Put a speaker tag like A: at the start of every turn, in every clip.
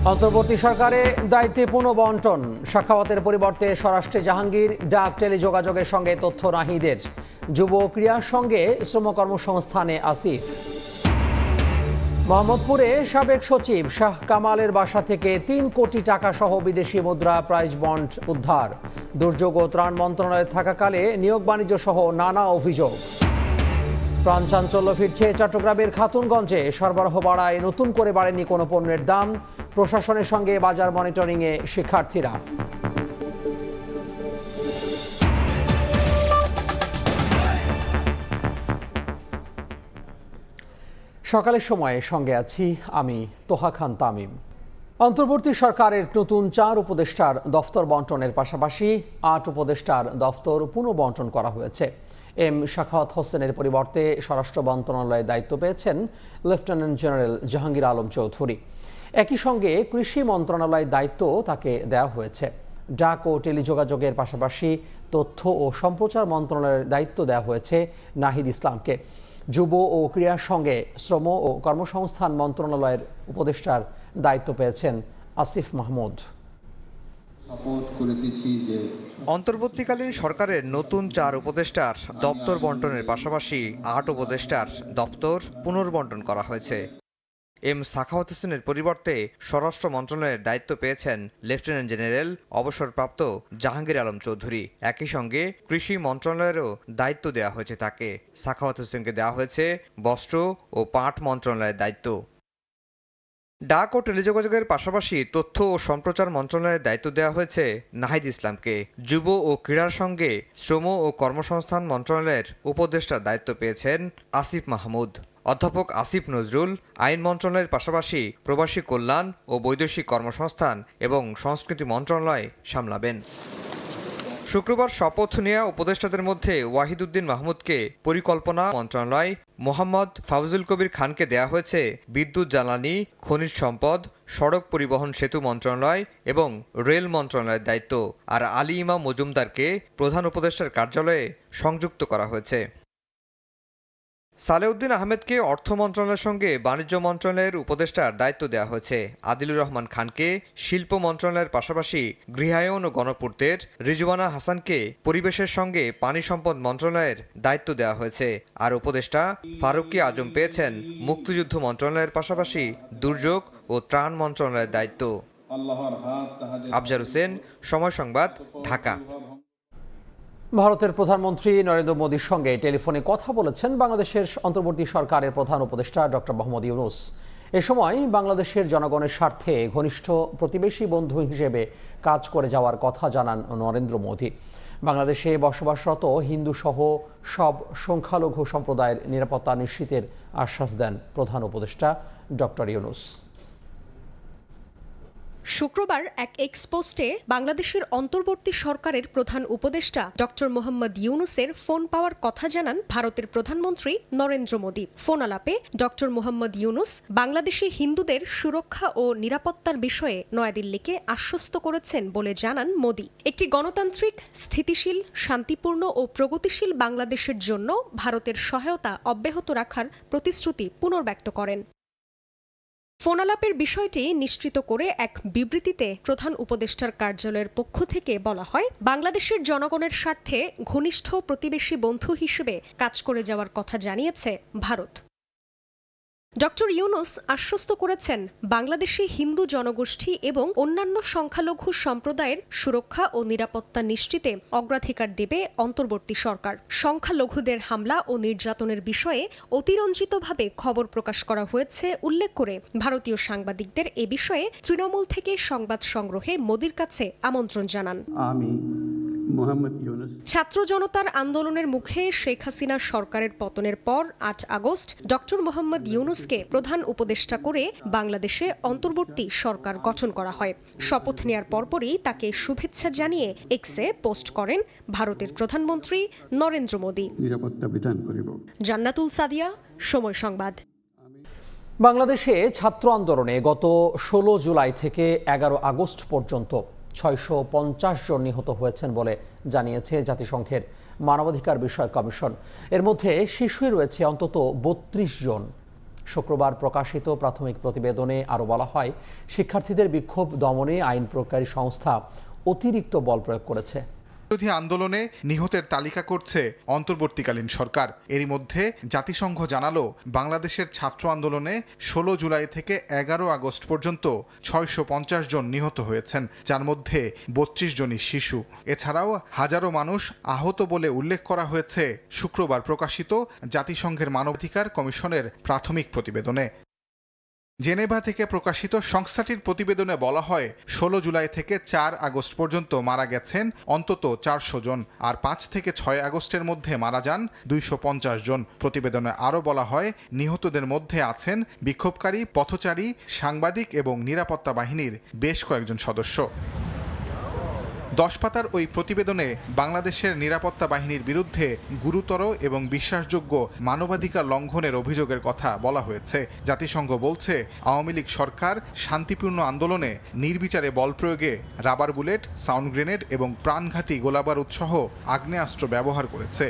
A: অন্তর্বর্তী সরকারে দায়িত্বে পুনঃবন্টন, সাখাওয়াতের পরিবর্তে স্বরাষ্ট্রে জাহাঙ্গীর, ডাক টেলিযোগাযোগের সঙ্গে তথ্য নাহিদের, যুব ক্রীড়ার সঙ্গে শ্রম কর্মসংস্থানে আসিফ। মোহাম্মদপুরে সাবেক সচিব শাহ কামালের বাসা থেকে ৩ কোটি টাকা সহ বিদেশি মুদ্রা প্রাইজ বন্ড উদ্ধার। দুর্যোগ ও ত্রাণ মন্ত্রণালয়ে থাকাকালে নিয়োগ বাণিজ্য সহ নানা অভিযোগ। প্রাণ চাঞ্চল্য ফিরছে চট্টগ্রামের খাতুনগঞ্জে, সরবরাহ বাড়ায় নতুন করে বাড়েনি কোনো পণ্যের দাম। প্রশাসনের সঙ্গে বাজার মনিটরিংয়ে শিক্ষার্থীরা। সকালের সময়ে সঙ্গে আছি আমি তোহা খান তামিম। অন্তর্বর্তী সরকারের নতুন 4 উপদেষ্টার দফতর বন্টনের পাশাপাশি 8 উপদেষ্টার দফতর পুনঃবন্টন করা হয়েছে। এম সাখাওয়াত হোসেনের পরিবর্তে স্বরাষ্ট্র মন্ত্রণালয়ে দায়িত্ব পেয়েছেন লেফটেন্যান্ট জেনারেল জাহাঙ্গীর আলম চৌধুরী। একই সঙ্গে কৃষি মন্ত্রণালয়ের দায়িত্ব তাকে দেওয়া হয়েছে। ডাক ও টেলিযোগাযোগের পাশাপাশি তথ্য ও সম্প্রচার মন্ত্রণালয়ের দায়িত্ব দেওয়া হয়েছে নাহিদ ইসলামকে। যুব ও ক্রীড়ার সঙ্গে শ্রম ও কর্মসংস্থান মন্ত্রণালয়ের উপদেষ্টার দায়িত্ব পেয়েছেন আসিফ মাহমুদ।
B: অন্তর্বর্তীকালীন সরকারের নতুন 4 উপদেষ্টার দপ্তর বন্টনের পাশাপাশি 8 উপদেষ্টার দপ্তর পুনর্বন্টন করা হয়েছে। এম সাখাওয়াত হোসেনের পরিবর্তে স্বরাষ্ট্র মন্ত্রণালয়ের দায়িত্ব পেয়েছেন লেফটেন্যান্ট জেনারেল অবসরপ্রাপ্ত জাহাঙ্গীর আলম চৌধুরী। একই সঙ্গে কৃষি মন্ত্রণালয়েরও দায়িত্ব দেওয়া হয়েছে তাকে। সাখাওয়াত হোসেনকে দেওয়া হয়েছে বস্ত্র ও পাট মন্ত্রণালয়ের দায়িত্ব। ডাক ও টেলিযোগাযোগের পাশাপাশি তথ্য ও সম্প্রচার মন্ত্রণালয়ের দায়িত্ব দেওয়া হয়েছে নাহিদ ইসলামকে। যুব ও ক্রীড়ার সঙ্গে শ্রম ও কর্মসংস্থান মন্ত্রণালয়ের উপদেষ্টার দায়িত্ব পেয়েছেন আসিফ মাহমুদ। অধ্যাপক আসিফ নজরুল আইন মন্ত্রণালয়ের পাশাপাশি প্রবাসী কল্যাণ ও বৈদেশিক কর্মসংস্থান এবং সংস্কৃতি মন্ত্রণালয় সামলাবেন। শুক্রবার শপথ নেওয়া উপদেষ্টাদের মধ্যে ওয়াহিদুদ্দিন মাহমুদকে পরিকল্পনা মন্ত্রণালয়, মোহাম্মদ ফাউজুল কবির খানকে দেয়া হয়েছে বিদ্যুৎ জ্বালানি, খনিজ সম্পদ, সড়ক পরিবহন সেতু মন্ত্রণালয় এবং রেল মন্ত্রণালয়ের দায়িত্ব, আর আলী ইমাম মজুমদারকে প্রধান উপদেষ্টার কার্যালয়ে সংযুক্ত করা হয়েছে। সালেউদ্দিন আহমেদকে অর্থ মন্ত্রণালয়ের সঙ্গে বাণিজ্য মন্ত্রণালয়ের উপদেষ্টার দায়িত্ব দেওয়া হয়েছে। আদিলুর রহমান খানকে শিল্প মন্ত্রণালয়ের পাশাপাশি গৃহায়ন ও গণপূর্তের, রিজওয়ানা হাসানকে পরিবেশের সঙ্গে পানি সম্পদ মন্ত্রণালয়ের দায়িত্ব দেওয়া হয়েছে। আর উপদেষ্টা ফারুকী আজম পেয়েছেন মুক্তিযুদ্ধ মন্ত্রণালয়ের পাশাপাশি দুর্যোগ ও ত্রাণ মন্ত্রণালয়ের দায়িত্ব। আফজার হোসেন, সময় সংবাদ, ঢাকা।
A: ভারতের প্রধানমন্ত্রী নরেন্দ্র মোদীর সঙ্গে টেলিফোনে কথা বলেছেন বাংলাদেশের অন্তর্বর্তী সরকারের প্রধান উপদেষ্টা ডক্টর মোহাম্মদ ইউনূস। এ সময় বাংলাদেশের জনগণের স্বার্থে ঘনিষ্ঠ প্রতিবেশী বন্ধু হিসেবে কাজ করে যাওয়ার কথা জানান নরেন্দ্র মোদী। বাংলাদেশে বসবাসরত হিন্দু সহ সব সংখ্যালঘু সম্প্রদায়ের নিরাপত্তা নিশ্চিতের আশ্বাস দেন প্রধান উপদেষ্টা ডক্টর ইউনূস।
C: শুক্রবার এক এক্সপোস্টে বাংলাদেশের অন্তর্বর্তী সরকারের প্রধান উপদেষ্টা ডক্টর মোহাম্মদ ইউনূসের ফোন পাওয়ার কথা জানান ভারতের প্রধানমন্ত্রী নরেন্দ্র মোদী। ফোন আলাপে ডক্টর মোহাম্মদ ইউনূস বাংলাদেশি হিন্দুদের সুরক্ষা ও নিরাপত্তার বিষয়ে নয়াদিল্লিকে আশ্বস্ত করেছেন বলে জানান মোদী। একটি গণতান্ত্রিক, স্থিতিশীল, শান্তিপূর্ণ ও প্রগতিশীল বাংলাদেশের জন্য ভারতের সহায়তা অব্যাহত রাখার প্রতিশ্রুতি পুনর্ব্যক্ত করেন। ফোনালাপের বিষয়টি নিশ্চিত করে এক বিবৃতিতে প্রধান উপদেষ্টার কার্যালয়ের পক্ষ থেকে বলা হয়, বাংলাদেশের জনগণের স্বার্থে ঘনিষ্ঠ প্রতিবেশী বন্ধু হিসেবে কাজ করে যাওয়ার কথা জানিয়েছে ভারত। ডক্টর ইউনূস আশ্বস্ত করেছেন বাংলাদেশি হিন্দু জনগোষ্ঠী এবং অন্যান্য সংখ্যালঘু সম্প্রদায়ের সুরক্ষা ও নিরাপত্তা নিশ্চিতে অগ্রাধিকার দেবে অন্তর্বর্তী সরকার। সংখ্যালঘুদের হামলা ও নির্যাতনের বিষয়ে অতিরঞ্জিতভাবে খবর প্রকাশ করা হয়েছে উল্লেখ করে ভারতীয় সাংবাদিকদের এ বিষয়ে তৃণমূল থেকে সংবাদ সংগ্রহে মোদীর কাছে আমন্ত্রণ জানান। ছাত্র জনতার আন্দোলনের মুখে শেখ হাসিনা সরকারের পতনের পর 8 আগস্ট ডক্টর মোহাম্মদ ইউনূসকে প্রধান উপদেষ্টা করে বাংলাদেশে অন্তর্বর্তী সরকার গঠন করা হয়। শপথ নেয়ার পরপরই তাকে শুভেচ্ছা জানিয়ে এক্সে পোস্ট করেন ভারতের প্রধানমন্ত্রী নরেন্দ্র মোদী। জান্নাতুল সাদিয়া, সময় সংবাদ।
A: বাংলাদেশে ছাত্র আন্দোলনে গত 16 জুলাই থেকে 11 আগস্ট পর্যন্ত 650 জন নিহত হয়েছেন বলে জানিয়েছে জাতিসংঘের মানবাধিকার বিষয়ক কমিশন। এর মধ্যে শিশুই রয়েছে অন্তত 32 জন। শুক্রবার প্রকাশিত প্রাথমিক প্রতিবেদনে আরও বলা হয়, শিক্ষার্থীদের বিক্ষোভ দমনে আইন প্রয়োগকারী সংস্থা অতিরিক্ত বল প্রয়োগ করেছে।
D: বিরোধী আন্দোলনে নিহতের তালিকা করছে অন্তর্বর্তীকালীন সরকার। এরই মধ্যে জাতিসংঘ জানালো, বাংলাদেশের ছাত্র আন্দোলনে 16 জুলাই থেকে 11 আগস্ট পর্যন্ত 650 জন নিহত হয়েছেন, যার মধ্যে 32 জনই শিশু। এছাড়াও হাজারো মানুষ আহত বলে উল্লেখ করা হয়েছে শুক্রবার প্রকাশিত জাতিসংঘের মানবাধিকার কমিশনের প্রাথমিক প্রতিবেদনে। জেনেভা থেকে প্রকাশিত সংস্থাটির প্রতিবেদনে বলা হয়, 16 জুলাই থেকে 4 আগস্ট পর্যন্ত মারা গেছেন অন্তত 400 জন, আর 5 থেকে 6 আগস্টের মধ্যে মারা যান 250 জন। প্রতিবেদনে আরও বলা হয়, নিহতদের মধ্যে আছেন বিক্ষোভকারী, পথচারী, সাংবাদিক এবং নিরাপত্তা বাহিনীর বেশ কয়েকজন সদস্য। 10 পাতার ওই প্রতিবেদনে বাংলাদেশের নিরাপত্তা বাহিনীর বিরুদ্ধে গুরুতর এবং বিশ্বাসযোগ্য মানবাধিকার লঙ্ঘনের অভিযোগের কথা বলা হয়েছে। জাতিসংঘ বলছে, আওয়ামী লীগ সরকার শান্তিপূর্ণ আন্দোলনে নির্বিচারে বল প্রয়োগে রাবার বুলেট, সাউন্ড গ্রেনেড এবং প্রাণঘাতী গোলাবারুদ সহ আগ্নেয়াস্ত্র ব্যবহার করেছে।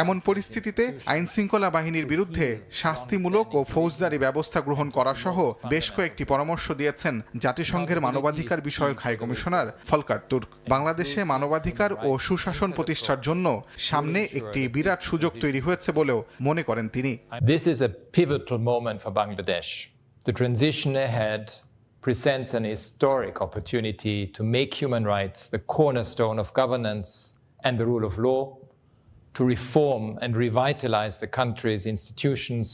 D: এমন পরিস্থিতিতে আইন শৃঙ্খলা বাহিনীর বিরুদ্ধে শাস্তিমূলক ও ফৌজদারি ব্যবস্থা গ্রহণ করা সহ বেশ কয়েকটি পরামর্শ দিয়েছেন জাতিসংঘের মানবাধিকার বিষয়ক হাই কমিশনার ফলকার তুর্ক। বাংলাদেশে মানবাধিকার ও সুশাসন প্রতিষ্ঠার জন্য সামনে একটি বিরাট সুযোগ তৈরি হয়েছে বলেও মনে করেন তিনি।
E: This is a pivotal moment for Bangladesh. The transition ahead presents an historic opportunity to make human rights the cornerstone of governance and the rule of law, to reform and revitalize the country's institutions,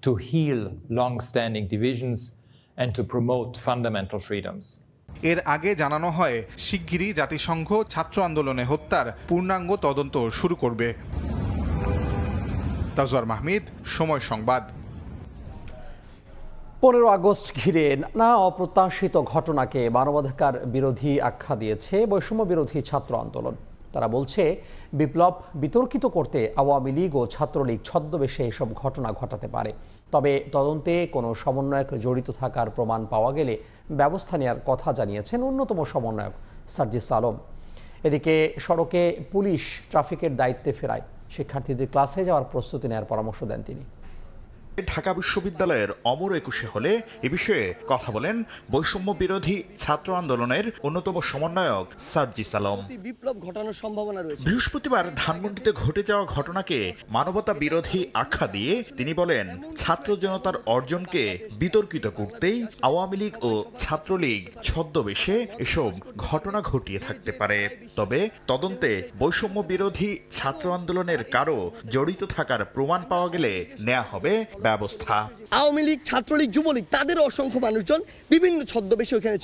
E: to heal long-standing divisions, and to promote fundamental freedoms.
D: এর আগে জানানো হয়, শিগগিরই জাতিসংঘ ছাত্র আন্দোলনে হত্যার পূর্ণাঙ্গ তদন্ত শুরু করবে। তাজওয়ার মাহমিদ, সময় সংবাদ।
A: 15 আগস্ট ঘিরে নানা অপ্রত্যাশিত ঘটনাকে মানবাধিকার বিরোধী আখ্যা দিয়েছে বৈষম্য বিরোধী ছাত্র আন্দোলন। তারা বলছে, বিপ্লব বিতর্কিত করতে আওয়ামী লীগ ও ছাত্রলীগ ছদ্মবেশে এসব ঘটনা ঘটাতে পারে। তবে তদন্তে কোনো সমন্বয়ক জড়িত থাকার প্রমাণ পাওয়া গেলে ব্যবস্থা নেওয়ার কথা জানিয়েছেন অন্যতম সমন্বয়ক সার্জিস আলম। এদিকে সড়কে পুলিশ ট্রাফিকের দায়িত্বে ফেরায় শিক্ষার্থীদের ক্লাসে যাওয়ার প্রস্তুতি নেওয়ার পরামর্শ দেন তিনি।
F: ঢাকা বিশ্ববিদ্যালয়ের অমর একুশে হলে এ বিষয়ে কথা বলেন বৈষম্য বিরোধী ছাত্র আন্দোলনের অন্যতম সমন্বয়ক সার্জিস আলম।
G: বিপ্লব ঘটানোর সম্ভাবনা রয়েছে।
F: বৃহস্পতিবার ধানমন্ডিতে ঘটে যাওয়া ঘটনাকে মানবতা বিরোধী আখ্যা দিয়ে তিনি বলেন, ছাত্র জনতার অর্জনকে বিতর্কিত করতেই আওয়ামী লীগ ও ছাত্রলীগ ছদ্মবেশে এসব ঘটনা ঘটিয়ে থাকতে পারে। তবে তদন্তে বৈষম্য বিরোধী ছাত্র আন্দোলনের কারো জড়িত থাকার প্রমাণ পাওয়া গেলে নেওয়া হবে ব্যবস্থা।
G: আওয়ামী লীগ, ছাত্রলীগ, যুবলীগ তাদের অসংখ্য মানুষজন বিভিন্ন ছদ্মবেশে ওখানে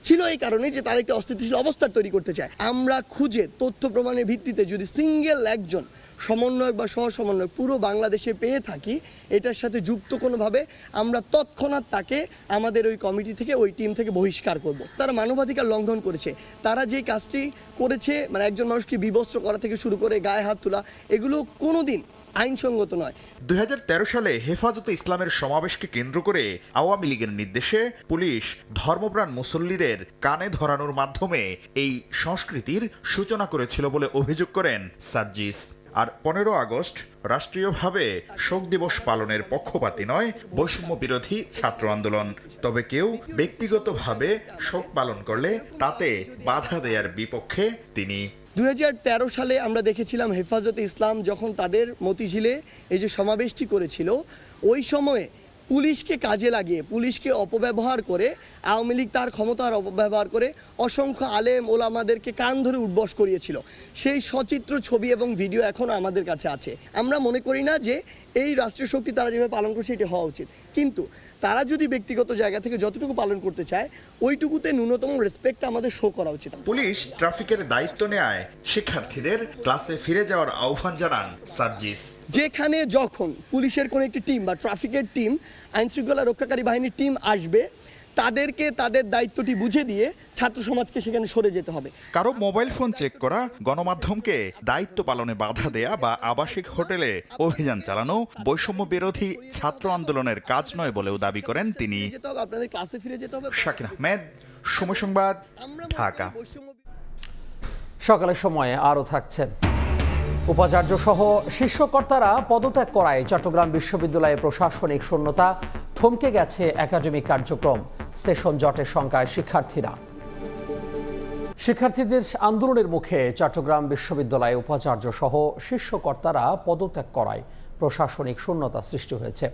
G: ছিল এই কারণে যে তারা একটা অস্থিতিশীল অবস্থা তৈরি করতে চায়। আমরা খুঁজে তথ্য প্রমাণের ভিত্তিতে যদি সিঙ্গেল একজন সমন্বয়ক বা সহ সমন্বয়ক পুরো বাংলাদেশে পেয়ে থাকি, এটার সাথে যুক্ত কোনোভাবে আমরা তৎক্ষণাৎ তাকে আমাদের ওই কমিটি থেকে, ওই টিম থেকে বহিষ্কার করব। তারা মানবাধিকার লঙ্ঘন করেছে। তারা যে কাজটি করেছে, মানে একজন মানুষকে বিবস্ত্র করা থেকে শুরু করে গায়ে হাত তোলা, এগুলো কোনোদিন আইনসঙ্গত নয়।
F: 2013 সালে হেফাজতে ইসলামের সমাবেশকে কেন্দ্র করে আওয়ামী লীগের নির্দেশে পুলিশ ধর্মপ্রাণ মুসল্লিদের কানে ধরানোর মাধ্যমে এই সংস্কৃতির সূচনা করেছিল বলে অভিযোগ করেন সার্জিস। আর 15 আগস্ট রাষ্ট্রীয়ভাবে শোক দিবস পালনের পক্ষপাতী নয় বৈষম্য বিরোধী ছাত্র আন্দোলন। তবে কেউ ব্যক্তিগতভাবে শোক পালন করলে তাতে বাধা দেওয়ার বিপক্ষে তিনি।
G: 2013 সালে আমরা দেখেছিলাম হেফাজতে ইসলাম যখন তাদের মতিঝিলে এই যে সমাবেশটি করেছিল, ওই সময়ে পুলিশকে কাজে লাগিয়ে, পুলিশকে অপব্যবহার করে আওয়ামী লীগ তার ক্ষমতার অপব্যবহার করে অসংখ্য আলেম ওলামাদেরকে কান ধরে উঠবস করিয়েছিল। সেই সচিত্র ছবি এবং ভিডিও এখন আমাদের কাছে আছে। আমরা মনে করি না যে এই রাষ্ট্রীয় শক্তি তারা যেভাবে পালন করছে এটি হওয়া উচিত, কিন্তু তারা যদি ব্যক্তিগত জায়গা থেকে যতটুকু পালন করতে চায় ওইটুকুতে ন্যূনতম রেসপেক্ট আমাদের শো করা উচিত।
F: পুলিশ ট্রাফিকের দায়িত্ব নেয় শিক্ষার্থীদের ক্লাসে ফিরে যাওয়ার আহ্বান জানান সার্জিস।
G: যেখানে যখন পুলিশের কোনো একটি টিম বা ট্রাফিকের টিম, আইন শৃঙ্খলা রক্ষাকারী বাহিনীর টিম আসবে, তাদেরকে তাদের দায়িত্বটি বুঝে দিয়ে ছাত্র সমাজকে সেখানে সরে যেতে হবে।
F: কারো মোবাইল ফোন চেক করা, গণমাধ্যমকে দায়িত্ব পালনে বাধা দেয়া বা আবাসিক হোটেলে অভিযান চালানো বৈষম্য বিরোধী ছাত্র আন্দোলনের কাজ নয় বলেও দাবি করেন তিনি।
G: আপনাদের ক্লাসে ফিরে যেতে হবে।
F: শাকির আহমেদ, সময় সংবাদ, ঢাকা।
A: সকালের সময়ে আরও থাকছে। উপাচার্য সহ শীর্ষ কর্তারা পদত্যাগ করায় চট্টগ্রাম বিশ্ববিদ্যালয়ে প্রশাসনিক শূন্যতা, থমকে গেছে একাডেমিক কার্যক্রম, সেশন জটের শঙ্কায় শিক্ষার্থীরা। শিক্ষার্থীদের আন্দোলনের মুখে চট্টগ্রাম বিশ্ববিদ্যালয়ে উপাচার্য সহ শীর্ষ কর্তারা পদত্যাগ করায় প্রশাসনিক শূন্যতা সৃষ্টি হয়েছে।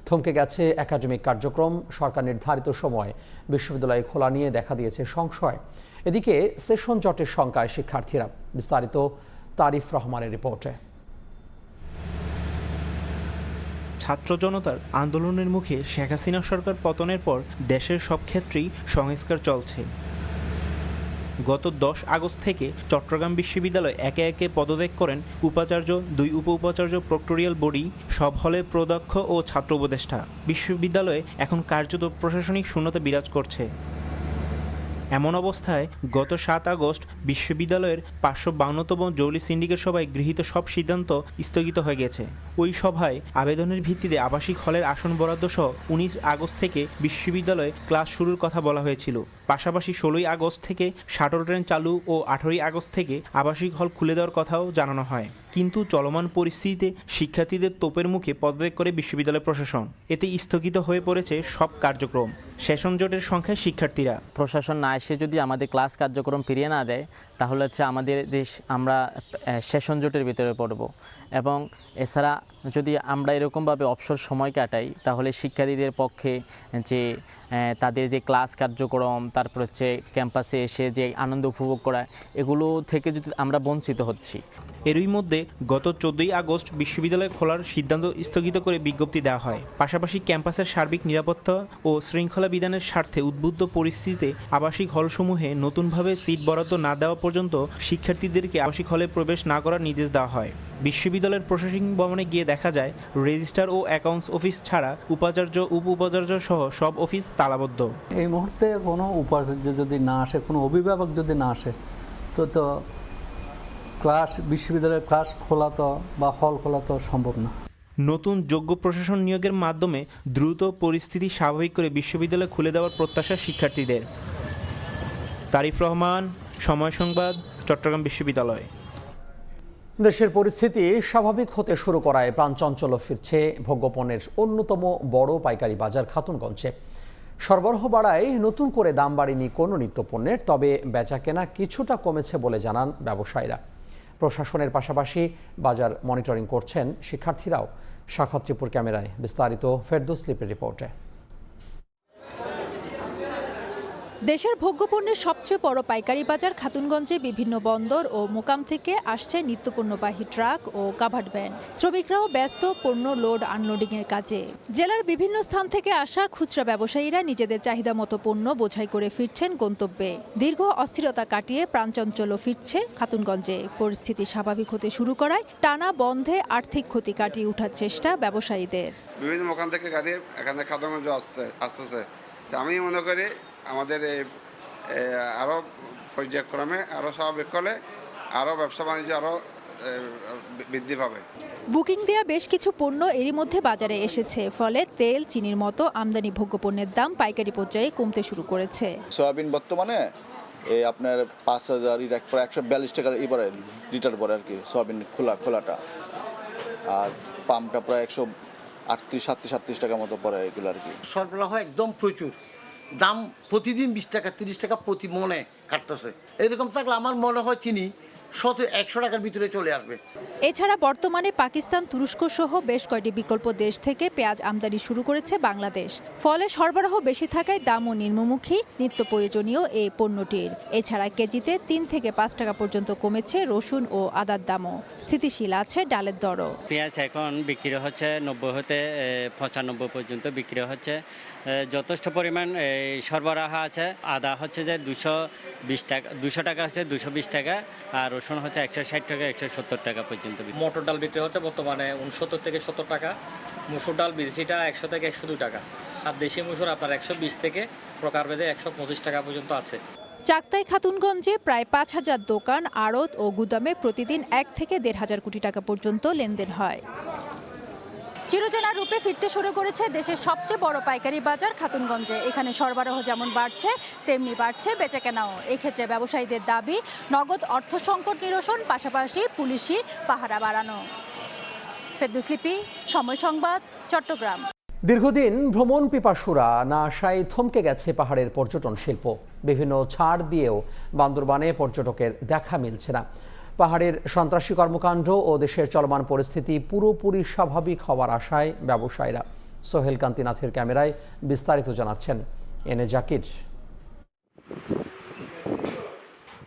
A: থমকে গেছে একাডেমিক কার্যক্রম, সরকার নির্ধারিত সময় বিশ্ববিদ্যালয় খোলা নিয়ে দেখা দিয়েছে সংশয়। এদিকে সেশন জটের শঙ্কায় শিক্ষার্থীরা। বিস্তারিত তারিফ রহমানের রিপোর্টে।
H: ছাত্র জনতার আন্দোলনের মুখে শেখ হাসিনা সরকার পতনের পর দেশের সব ক্ষেত্রেই সংস্কার চলছে। গত 10 আগস্ট থেকে চট্টগ্রাম বিশ্ববিদ্যালয় একে একে পদত্যাগ করেন উপাচার্য, 2 উপ-উপাচার্য, প্রক্টোরিয়াল বডি, সব হলের প্রদক্ষ ও ছাত্র উপদেষ্টা। বিশ্ববিদ্যালয়ে এখন কার্যত প্রশাসনিক শূন্যতা বিরাজ করছে। এমন অবস্থায় গত 7 আগস্ট বিশ্ববিদ্যালয়ের 552তম জৌলি সিন্ডিকেট সভায় গৃহীত সব সিদ্ধান্ত স্থগিত হয়ে গেছে। ওই সভায় আবেদনের ভিত্তিতে আবাসিক হলের আসন বরাদ্দ সহ 19 আগস্ট থেকে বিশ্ববিদ্যালয়ে ক্লাস শুরুর কথা বলা হয়েছিল। পাশাপাশি 16 আগস্ট থেকে শাটল ট্রেন চালু ও 18 আগস্ট থেকে আবাসিক হল খুলে দেওয়ার কথাও জানানো হয়। কিন্তু চলমান পরিস্থিতিতে শিক্ষার্থীদের তোপের মুখে পদত্যাগ করে বিশ্ববিদ্যালয় প্রশাসন। এতে স্থগিত হয়ে পড়েছে সব কার্যক্রম। সেশন জটের সংখ্যায় শিক্ষার্থীরা।
I: প্রশাসন না এসে যদি আমাদের ক্লাস কার্যক্রম ফিরিয়ে না দেয়, তাহলে আমাদের যে আমরা সেশন জটের ভিতরে পড়ব। এবং এছাড়া যদি আমরা এরকমভাবে অবসর সময় কাটাই, তাহলে শিক্ষার্থীদের পক্ষে যে তাদের যে ক্লাস কার্যক্রম, তারপর ক্যাম্পাসে এসে যে আনন্দ উপভোগ করা, এগুলো থেকে যদি আমরা বঞ্চিত হচ্ছি।
H: এরই মধ্যে গত 14 আগস্ট বিশ্ববিদ্যালয় খোলার সিদ্ধান্ত স্থগিত করে বিজ্ঞপ্তি দেওয়া হয়। পাশাপাশি ক্যাম্পাসের সার্বিক নিরাপত্তা ও শৃঙ্খলা বিধানের স্বার্থে উদ্বুদ্ধ পরিস্থিতিতে আবাসিক হলসমূহে নতুনভাবে সিট বরাদ্দ না দেওয়া পর্যন্ত শিক্ষার্থীদেরকে আবাসিক হলে প্রবেশ না করার নির্দেশ দেওয়া হয়। বিশ্ববিদ্যালয়ের প্রশাসনিক ভবনে গিয়ে দেখা যায় রেজিস্ট্রার ও অ্যাকাউন্টস অফিস ছাড়া উপাচার্য, উপ-উপাচার্য সহ সব অফিস তালাবদ্ধ।
J: এই মুহূর্তে কোনো উপাচার্য যদি না আসে, কোনো অভিভাবক যদি না আসে, তো বিশ্ববিদ্যালয়ের ক্লাস খোলা তো বা হল খোলা তো সম্ভব না।
H: নতুন যোগ্য প্রশাসন নিয়োগের মাধ্যমে দ্রুত পরিস্থিতি স্বাভাবিক করে বিশ্ববিদ্যালয় খুলে দেওয়ার প্রত্যাশা শিক্ষার্থীদের। তারিফ রহমান, সময় সংবাদ, চট্টগ্রাম বিশ্ববিদ্যালয়।
A: দেশের পরিস্থিতি স্বাভাবিক হতে শুরু করায় প্রাণচঞ্চল ফিরছে ভোগ্যপণ্যের অন্যতম বড় পাইকারি বাজার খাতুনগঞ্জে। সরবরাহ বাড়ায় নতুন করে দাম বাড়েনি কোনো নিত্যপণ্যের, তবে বেচাকেনা কিছুটা কমেছে বলে জানান ব্যবসায়ীরা। প্রশাসনের পাশাপাশি বাজার মনিটরিং করছেন শিক্ষার্থীরাও। সাখাত ত্রিপুর ক্যামেরায় বিস্তারিত ফেরদৌস লিপের রিপোর্টে।
K: দেশের ভোগ্যপণ্যের সবচেয়ে বড় পাইকারি বাজার খাতুনগঞ্জে বিভিন্ন বন্দর ও মোকাম থেকে আসছে নিত্যপণ্যবাহী ট্রাক ও কাভার্ড ভ্যান। শ্রমিকরাও ব্যস্ত পণ্য লোড আনলোডিংয়ের কাজে। জেলার বিভিন্ন স্থান থেকে আসা খুচরা ব্যবসায়ীরা নিজেদের চাহিদা মতো পণ্য বোঝাই করে ফিরছেন গন্তব্যে। দীর্ঘ অস্থিরতা কাটিয়ে প্রাণচঞ্চলও ফিরছে খাতুনগঞ্জে। পরিস্থিতি স্বাভাবিক হতে শুরু করায় টানা বন্ধে আর্থিক ক্ষতি কাটিয়ে ওঠার চেষ্টা ব্যবসায়ীদের।
L: বিভিন্ন মোকাম থেকে গাড়ি এখানে খাতুনগঞ্জ আসতেছে। আমি মনে করি আমাদের আরও পর্যায়ক্রমে আরও স্বাভাবিক হলে আরও ব্যবসা বাণিজ্য আরও বৃদ্ধি পাবে।
K: বুকিং দেয়া বেশ কিছু পণ্য এরই মধ্যে বাজারে এসেছে, ফলে তেল, চিনির মতো আমদানি ভোগ্যপণ্যের দাম পাইকারি পর্যায়ে কমতে শুরু করেছে।
M: সয়াবিন বর্তমানে আপনার 5000 142 টাকা এবারে লিটার পরে আর কি সয়াবিন খোলাটা, আর পামটা প্রায় 138-37 টাকা মতো পড়ে এগুলো আর কি।
N: সরবরাহ একদম প্রচুর, দাম প্রতিদিন 20 টাকা 30 টাকা প্রতি মনে কাটতেছে। এরকম থাকলে আমার মনে হয় চিনি 100 টাকার ভিতরে চলে আসবে।
K: এছাড়া বর্তমানে পাকিস্তান, তুরস্ক সহ বেশ কয়েকটি বিকল্প দেশ থেকে পেঁয়াজ আমদানি শুরু করেছে বাংলাদেশ। ফলে সরবরাহ বেশি থাকায় দামও নিম্নমুখী নিত্য প্রয়োজনীয় এই পণ্যটির। এছাড়া কেজিতে 3 থেকে 5 টাকা পর্যন্ত কমেছে রসুন ও আদার দামও। স্থিতিশীল আছে ডালের দরও।
O: পেঁয়াজ এখন বিক্রি হচ্ছে 90 হতে 95 পর্যন্ত বিক্রি হচ্ছে। যথেষ্ট পরিমাণ সরবরাহ আছে। আদা হচ্ছে যে 200 টাকা হচ্ছে 220 টাকা, আর রসুন হচ্ছে 160 টাকা 170 টাকা পর্যন্ত।
P: মটর ডাল বিক্রি হচ্ছে বর্তমানে 69 থেকে 70 টাকা। মুসুর ডাল বিদেশিটা 100 থেকে 102 টাকা, আর দেশি মুসুর আপনার 120 থেকে প্রকারভেদে 125 টাকা পর্যন্ত আছে।
K: চাকতাই খাতুনগঞ্জে প্রায় 5000 দোকান, আড়ত ও গুদামে প্রতিদিন 1 থেকে 1.5 কোটি টাকা পর্যন্ত লেনদেন হয়। চিরচেনা রূপে ফিরতে শুরু করেছে দেশের সবচেয়ে বড় পাইকারি বাজার খাতুনগঞ্জে। এখানে সরবরাহ যেমন বাড়ছে তেমনি বাড়ছে বেচাকেনাও। এক্ষেত্রে ব্যবসায়ীদের দাবি নগদ অর্থ সংকট নিরসন, পাশাপাশি পুলিশি পাহারা বাড়ানো। ফেরদৌস লিপি, সময় সংবাদ, চট্টগ্রাম।
A: দীর্ঘদিন ভ্রমণ পিপাসুরা না আশায় থমকে গেছে পাহাড়ের পর্যটন শিল্প। বিভিন্ন ছাড় দিয়েও বান্দরবানে পর্যটকের দেখা মিলছে না। পাহাড়ের সন্ত্রাসী কর্মকাণ্ড ও দেশের চলমান পরিস্থিতি পুরোপুরি স্বাভাবিক হওয়ার আশায় ব্যবসায়ীরা। সোহেল কান্তিনাথের ক্যামেরায় বিস্তারিত জানাচ্ছেন এনে জাকির।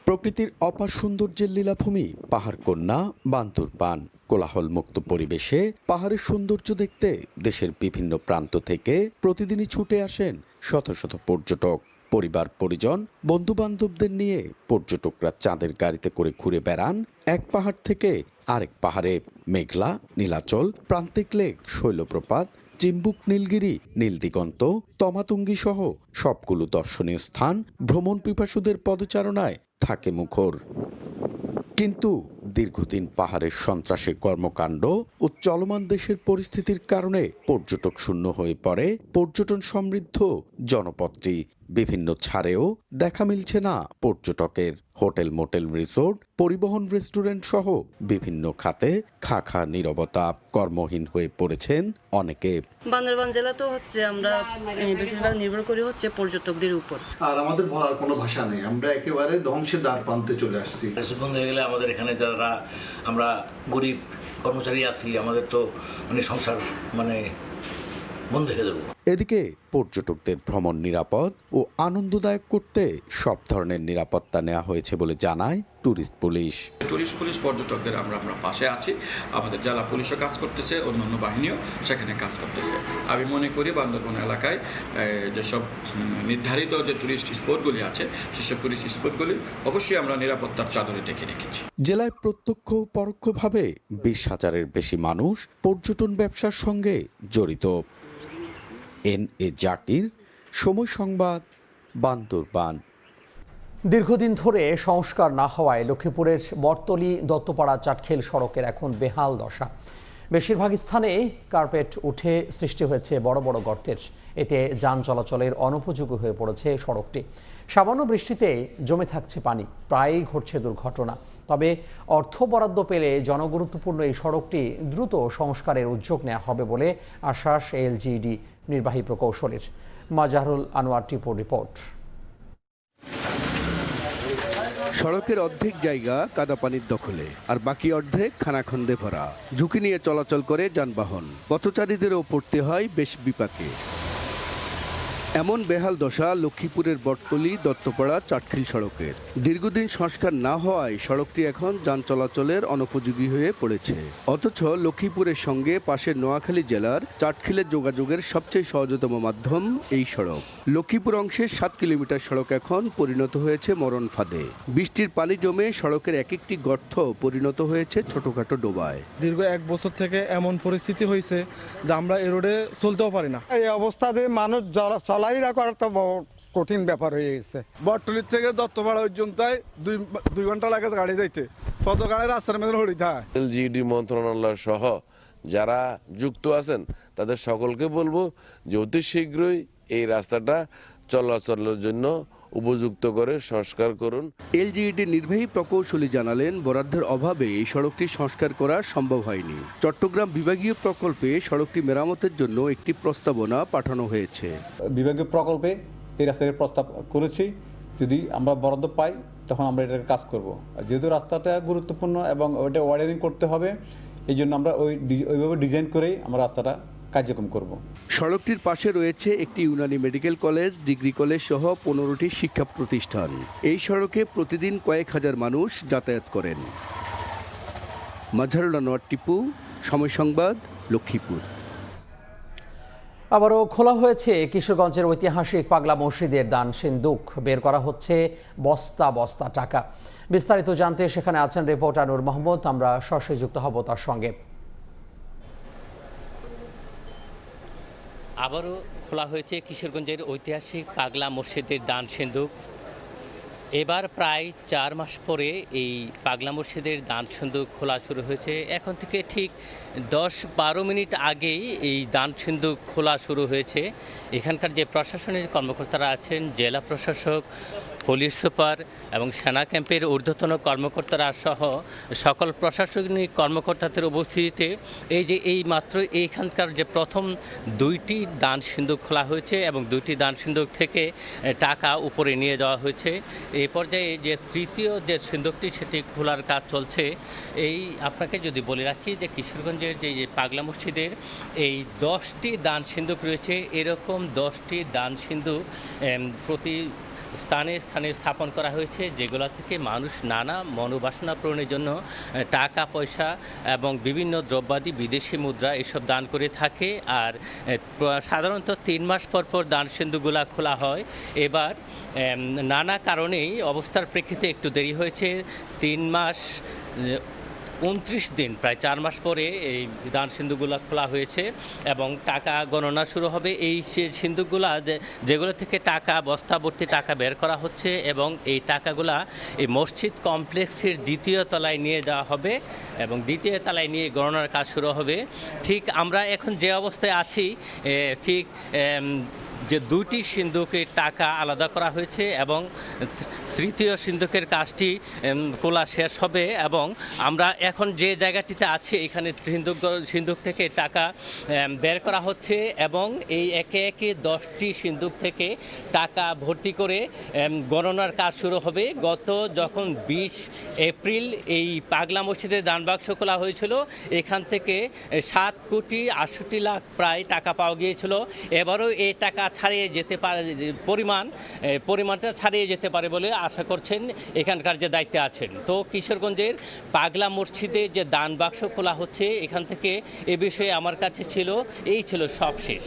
Q: প্রকৃতির অপার সৌন্দর্যের লীলাভূমি পাহাড় কন্যা বান্দরবান। কোলাহল মুক্ত পরিবেশে পাহাড়ের সৌন্দর্য দেখতে দেশের বিভিন্ন প্রান্ত থেকে প্রতিদিনই ছুটে আসেন শত শত পর্যটক। পরিবার পরিজন বন্ধু বান্ধবদের নিয়ে পর্যটকরা চাঁদের গাড়িতে করে ঘুরে বেড়ান এক পাহাড় থেকে আরেক পাহাড়ে। মেঘলা, নীলাচল, প্রান্তিক লেক, শৈলপ্রপাত, চিম্বুক, নীলগিরি, নীলদিগন্ত, তমাতুঙ্গি সহ সবগুলো দর্শনীয় স্থান ভ্রমণ পিপাসুদের পদচারণায় থাকে মুখর। কিন্তু দীর্ঘদিন পাহাড়ের সন্ত্রাসী কর্মকাণ্ড ও চলমান দেশের পরিস্থিতির কারণে পর্যটক শূন্য হয়ে পড়ে পর্যটন সমৃদ্ধ জনপদটি। বিভিন্ন ছাড়েও দেখা মিলছে না পর্যটকের। হোটেল, মোটেল, রিসোর্ট, পরিবহন, রেস্টুরেন্ট সহ বিভিন্ন খাতে খা নীরবতা। কর্মহীন হয়ে পড়েছেন অনেকে।
R: বান্দরবান জেলা তো হচ্ছে আমরা বেশিরভাগ নির্ভর করি হচ্ছে পর্যটকদের উপর।
S: আর আমাদের বলার কোনো ভাষা নেই, আমরা একেবারে ধ্বংসের দ্বার প্রান্তে চলে আসছি।
T: বন্ধ হয়ে গেলে আমাদের এখানে যারা আমরা গরিব কর্মচারী আছি, আমাদের তো সংসার বন্ধ হয়ে যাবে।
Q: এদিকে পর্যটকদের ভ্রমণ নিরাপদ ও আনন্দদায়ক করতে সব ধরনের নিরাপত্তা নেওয়া হয়েছে বলে জানায় ট্যুরিস্ট পুলিশ।
U: পর্যটকদের আমরা পাশে আছি। আমাদের জেলা পুলিশও কাজ করতেছে, অন্যান্য বাহিনীও সেখানে কাজ করতেছে। আমি মনে করি বান্দরবান এলাকায় যেসব নির্ধারিত যে টুরিস্ট স্পটগুলি আছে সেসব টুরিস্ট স্পটগুলি অবশ্যই আমরা নিরাপত্তার চাদরে ঢেকে রেখেছি।
Q: জেলায় প্রত্যক্ষ ও পরোক্ষভাবে 20,000-এর বেশি মানুষ পর্যটন ব্যবসার সঙ্গে জড়িত। এনএ জাকির, সময় সংবাদ, বান্দরবান।
A: দীর্ঘদিন ধরে সংস্কার না হওয়ায় লক্ষ্মীপুরের বটতলী দত্তপাড়া চাটখিল সড়কের এখন বেহাল দশা। বেশিরভাগ স্থানে কার্পেট উঠে সৃষ্টি হয়েছে বড় বড় গর্তের। এতে যান চলাচলের অনুপযোগী হয়ে পড়েছে সড়কটি। সামান্য বৃষ্টিতে জমে থাকছে পানি, প্রায়ই ঘটছে দুর্ঘটনা। তবে অর্থ বরাদ্দ পেলে জনগুরুত্বপূর্ণ এই সড়কটি দ্রুত সংস্কারের উদ্যোগ নেওয়া হবে বলে আশ্বাস এলজিইডি নির্বাহী প্রকৌশলীর। মাজারুল আনোয়ার টিপুর রিপোর্ট।
V: সড়কের অর্ধেক জায়গা কাদা পানির দখলে, আর বাকি অর্ধেক খানাখন্দে ভরা। ঝুঁকি নিয়ে চলাচল করে যানবাহন, পথচারীদেরও পড়তে হয় বেশ বিপাকে। এমন বেহাল দশা লক্ষ্মীপুরের বটতলী দত্তপাড়া চাটখিল সড়কের। দীর্ঘদিন সংস্কার না হওয়ায় সড়কটি এখন যান চলাচলের অনুপযোগী হয়ে পড়েছে। অথচ লক্ষ্মীপুরের সঙ্গে পাশের নোয়াখালী জেলার চাটখিলের যোগাযোগের সবচেয়ে সহজতম মাধ্যম এই সড়ক। লক্ষ্মীপুর অংশের 7 কিলোমিটার সড়ক এখন পরিণত হয়েছে মরণ ফাঁদে। বৃষ্টির পানি জমে সড়কের এক একটি গর্ত পরিণত হয়েছে ছোটখাটো ডোবায়।
W: দীর্ঘ 1 বছর থেকে এমন পরিস্থিতি হয়েছে যে আমরা এই রোডে চলতেও পারি না। এই অবস্থাতে মানুষ চলাই রাখার তো কঠিন ব্যাপার হয়ে গেছে। বটতলী থেকে দত্তপাড়া পর্যন্ত 2 ঘন্টা লাগে গাড়ি যাইতে, কত গাড়ি রাস্তার মধ্যে হরিতে হয়।
X: এলজিইডি মন্ত্রণালয় সহ যারা যুক্ত আছেন তাদের সকলকে বলবো যে অতি শীঘ্রই এই রাস্তাটা চলাচলের জন্য উপযুক্ত করে সংস্কার করুন।
V: এলজিইডি নির্বাহী প্রকৌশলী জানালেন, বরাদ্দের অভাবে এই সড়কটি সংস্কার করা সম্ভব হয়নি। চট্টগ্রাম বিভাগীয় প্রকল্পে সড়কটি মেরামতের জন্য একটি প্রস্তাবনা পাঠানো হয়েছে।
J: বিভাগীয় প্রকল্পে এই রাস্তার প্রস্তাব করেছি, যদি আমরা বরাদ্দ পাই তখন আমরা এটার কাজ করব। যেহেতু রাস্তাটা গুরুত্বপূর্ণ এবং ওইটা ওয়ারিং করতে হবে, এই জন্য আমরা ওইভাবে ডিজাইন করেই আমরা রাস্তাটা কার্যক্রম করব।
V: সড়কটির পাশে রয়েছে একটি Unani medical college, degree college সহ 15টি শিক্ষা প্রতিষ্ঠান। এই সড়কে প্রতিদিন কয়েক হাজার মানুষ যাতায়াত করেন। মাজারুল আনোয়ার টিপু, সময় সংবাদ, লক্ষ্মীপুর।
A: আবারও খোলা হয়েছে কিশোরগঞ্জের ঐতিহাসিক পাগলা মসজিদের দান সিন্দুক। বের করা হচ্ছে বস্তা বস্তা টাকা। বিস্তারিত জানতে সেখানে আছেন রিপোর্টার নূর মোহাম্মদ। আমরা সরাসরি যুক্ত হব তার সঙ্গে।
Y: আবারও খোলা হয়েছে কিশোরগঞ্জের ঐতিহাসিক পাগলা মসজিদের দান সিন্দুক।
B: এবার প্রায় 4 মাস পরে এই পাগলা মসজিদের দান সিন্ধুক খোলা শুরু হয়েছে। এখন থেকে ঠিক 10-12 মিনিট আগেই এই দান সিন্ধুক খোলা শুরু হয়েছে। এখানকার যে প্রশাসনিক কর্মকর্তারা আছেন, জেলা প্রশাসক, পুলিশ সুপার এবং সেনা ক্যাম্পের ঊর্ধ্বতন কর্মকর্তারা সহ সকল প্রশাসনিক কর্মকর্তাদের উপস্থিতিতে এই মাত্র এইখানকার যে প্রথম 2টি দান সিন্ধুক খোলা হয়েছে এবং 2টি দান সিন্ধুক থেকে টাকা উপরে নিয়ে যাওয়া হয়েছে। এই পর্যায়ে যে তৃতীয় যে সিন্ধুকটি সেটি খোলার কাজ চলছে। আপনাকে যদি বলে রাখি যে কিশোরগঞ্জের যে পাগলা মসজিদের এই 10টি দান সিন্ধুক রয়েছে, এরকম 10টি দান সিন্ধুক প্রতি স্থানে স্থানে স্থাপন করা হয়েছে, যেগুলো থেকে মানুষ নানা মনোবাসনা পূরণের জন্য টাকা পয়সা এবং বিভিন্ন দ্রব্যাদি বিদেশি মুদ্রা এসব দান করে থাকে। আর সাধারণত 3 মাস পর পর দান সিন্ধুকগুলা খোলা হয়। এবার নানা কারণেই অবস্থার প্রেক্ষিতে একটু দেরি হয়েছে। 3 মাস 29 দিন, প্রায় 4 মাস পরে এই দান সিন্ধুকগুলো খোলা হয়েছে এবং টাকা গণনা শুরু হবে। এই সিন্ধুকগুলা যেগুলো থেকে টাকা বস্তা ভর্তি টাকা বের করা হচ্ছে এবং এই টাকাগুলা এই মসজিদ কমপ্লেক্সের 2য় তলায় নিয়ে যাওয়া হবে এবং 2য় তলায় নিয়ে গণনার কাজ শুরু হবে। ঠিক আমরা এখন যে অবস্থায় আছি, ঠিক যে 2টি সিন্ধুকের টাকা আলাদা করা হয়েছে এবং 3য় সিন্ধুকের কাজটি খোলা শেষ হবে এবং আমরা এখন যে জায়গাটিতে আছি এখানে সিন্ধুক থেকে টাকা বের করা হচ্ছে এবং এই একে একে 10টি সিন্ধুক থেকে টাকা ভর্তি করে গণনার কাজ শুরু হবে। যখন 20 এপ্রিল এই পাগলা মসজিদে দান বাক্স খোলা হয়েছিল, এখান থেকে 7,68,00,000 প্রায় টাকা পাওয়া গিয়েছিল। এবারও এই টাকা ছাড়িয়ে যেতে পারে, পরিমাণটা ছাড়িয়ে যেতে পারে বলে আশা করছেন এখানকার যে দায়িত্বে আছেন। তো কিশোরগঞ্জের পাগলা মসজিদে যে দান বাক্স খোলা হচ্ছে, এখান থেকে এ বিষয়ে আমার কাছে ছিল সব শেষ।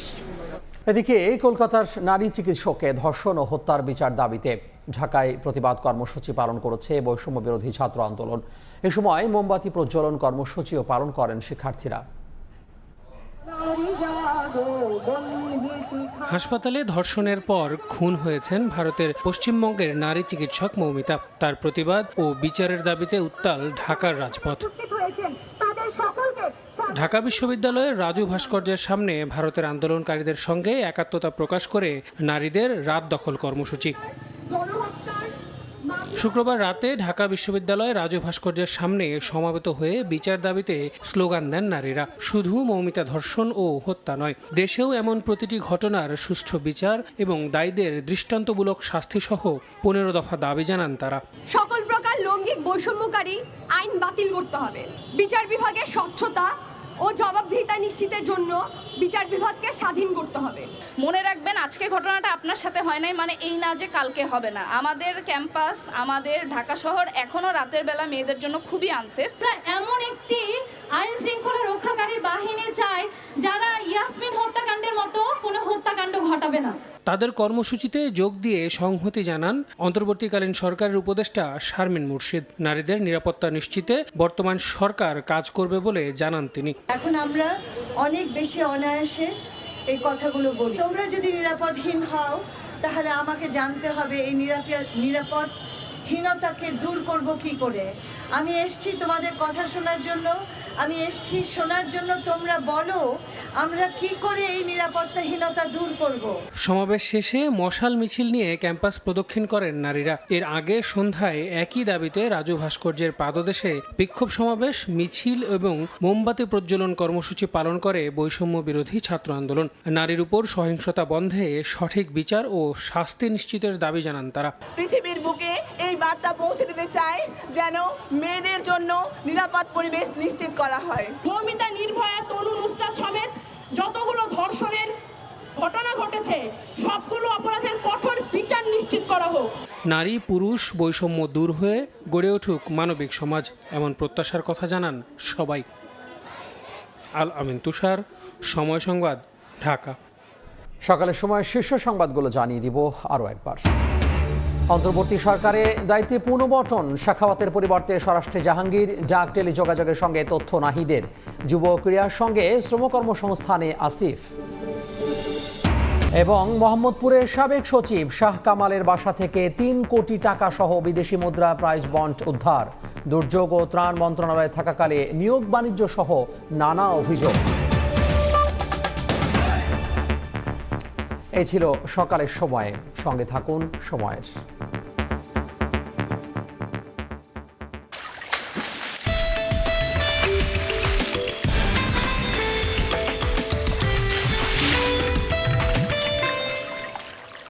A: এদিকে কলকাতার নারী চিকিৎসককে ধর্ষণ ও হত্যার বিচার দাবিতে ঢাকায় প্রতিবাদ কর্মসূচি পালন করেছে বৈষম্য বিরোধী ছাত্র আন্দোলন। এ সময় মোমবাতি প্রজ্বলন কর্মসূচিও পালন করেন শিক্ষার্থীরা।
C: হাসপাতালে ধর্ষণের পর খুন হয়েছেন ভারতের পশ্চিমবঙ্গের নারী চিকিৎসক মৌমিতা। তার প্রতিবাদ ও বিচারের দাবিতে উত্তাল ঢাকার রাজপথ। ঢাকা বিশ্ববিদ্যালয়ের রাজু ভাস্কর্যের সামনে ভারতের আন্দোলনকারীদের সঙ্গে একাত্মতা প্রকাশ করে নারীদের রাত দখল কর্মসূচি। শুক্রবার রাতে ঢাকা বিশ্ববিদ্যালয়ে রাজু ভাস্কর্যের সামনে সমাবেত হয়ে বিচার দাবিতে স্লোগান দেন নারীরা। শুধু মৌমিতা ধর্ষণ ও হত্যা নয়, দেশেও এমন প্রতিটি ঘটনার সুষ্ঠু বিচার এবং দায়ীদের দৃষ্টান্তমূলক শাস্তি সহ 15 দফা দাবি জানান তারা।
D: সকল প্রকার লৈঙ্গিক বৈষম্যকারী আইন বাতিল করতে হবে। বিচার বিভাগের স্বচ্ছতা ও জবাবদিহিতা নিশ্চিতের জন্য বিচার বিভাগকে স্বাধীন করতে হবে।
E: মনে রাখবেন, আজকে ঘটনাটা আপনার সাথে হয় নাই মানে এই না যে কালকে হবে না। আমাদের ক্যাম্পাস, আমাদের ঢাকা শহর এখনো রাতের বেলা মেয়েদের জন্য খুবই আনসেফ।
K: এমন একটি আইন শৃঙ্খলা রক্ষাকারী বাহিনী চায় যারা ইয়াসমিন হত্যাকাণ্ডের মতো কোনো হত্যাকাণ্ড ঘটাবে না।
C: তাদের কর্মসূচিতে যোগ দিয়ে সংহতি জানান অন্তর্বর্তীকালীন সরকারের উপদেষ্টা শারমিন মুর্শিদ। নারীদের নিরাপত্তা নিশ্চিতে বর্তমান সরকার কাজ করবে বলে জানান তিনি।
Y: এখন আমরা অনেক বেশি অনায়াসে এই কথাগুলো বলি। তোমরা যদি নিরাপদহীন হও তাহলে আমাকে জানতে হবে এই নিরাপদহীনতাকে দূর করব কি করে। আমি এসছি তোমাদের কথা শোনার জন্য, আমি এসছি শোনার জন্য তোমরা বলো আমরা কি করে এই নিরাপত্তাহীনতা দূর করব।
C: সমাবেশ শেষে মশাল মিছিল নিয়ে ক্যাম্পাস প্রদক্ষিণ করেন নারীরা। এর আগে সন্ধ্যায় একই দাবিতে রাজু ভাস্কর্যের পাদদেশে বিক্ষোভ সমাবেশ, মিছিল এবং মোমবাতি প্রজ্বলন কর্মসূচি পালন করে বৈষম্য বিরোধী ছাত্র আন্দোলন। নারীর উপর সহিংসতা বন্ধে সঠিক বিচার ও শাস্তি নিশ্চিতের দাবি জানান তারা।
Z: পৃথিবীর বুকে এই বার্তা পৌঁছে দিতে চাই যেন মেয়েদের জন্য নিরাপদ পরিবেশ নিশ্চিত করা হয়।
D: মৌমিতা, নির্ভয়া, তনু, নুসরাত সমেত যতগুলো ধর্ষণের ঘটনা ঘটেছে সবগুলো অপরাধের কঠোর বিচার নিশ্চিত করা হোক।
C: নারী পুরুষ বৈষম্য দূর হয়ে গড়ে উঠুক মানবিক সমাজ, এমন প্রত্যাশার কথা জানান সবাই। আল আমিন তুষার, সময় সংবাদ, ঢাকা।
A: সকালের সময় শীর্ষ সংবাদগুলো জানিয়ে দিব আরও একবার। অন্তর্বর্তী সরকারে দায়িত্বে পুনর্বণ্টন, সাখাওয়াতের পরিবর্তে স্বরাষ্ট্রে জাহাঙ্গীর, ডাক টেলিযোগাযোগের সঙ্গে তথ্য নাহিদের, যুব ক্রীড়ার সঙ্গে শ্রম কর্মসংস্থানে আসিফ। এবং মোহাম্মদপুরের সাবেক সচিব শাহ কামালের বাসা থেকে ৩ কোটি টাকা সহ বিদেশি মুদ্রা প্রাইজ বন্ড উদ্ধার। দুর্যোগ ও ত্রাণ মন্ত্রণালয়ে থাকাকালে নিয়োগ বাণিজ্য সহ নানা অভিযোগ। এই ছিল সকালের সময়। সঙ্গে থাকুন সময়ের।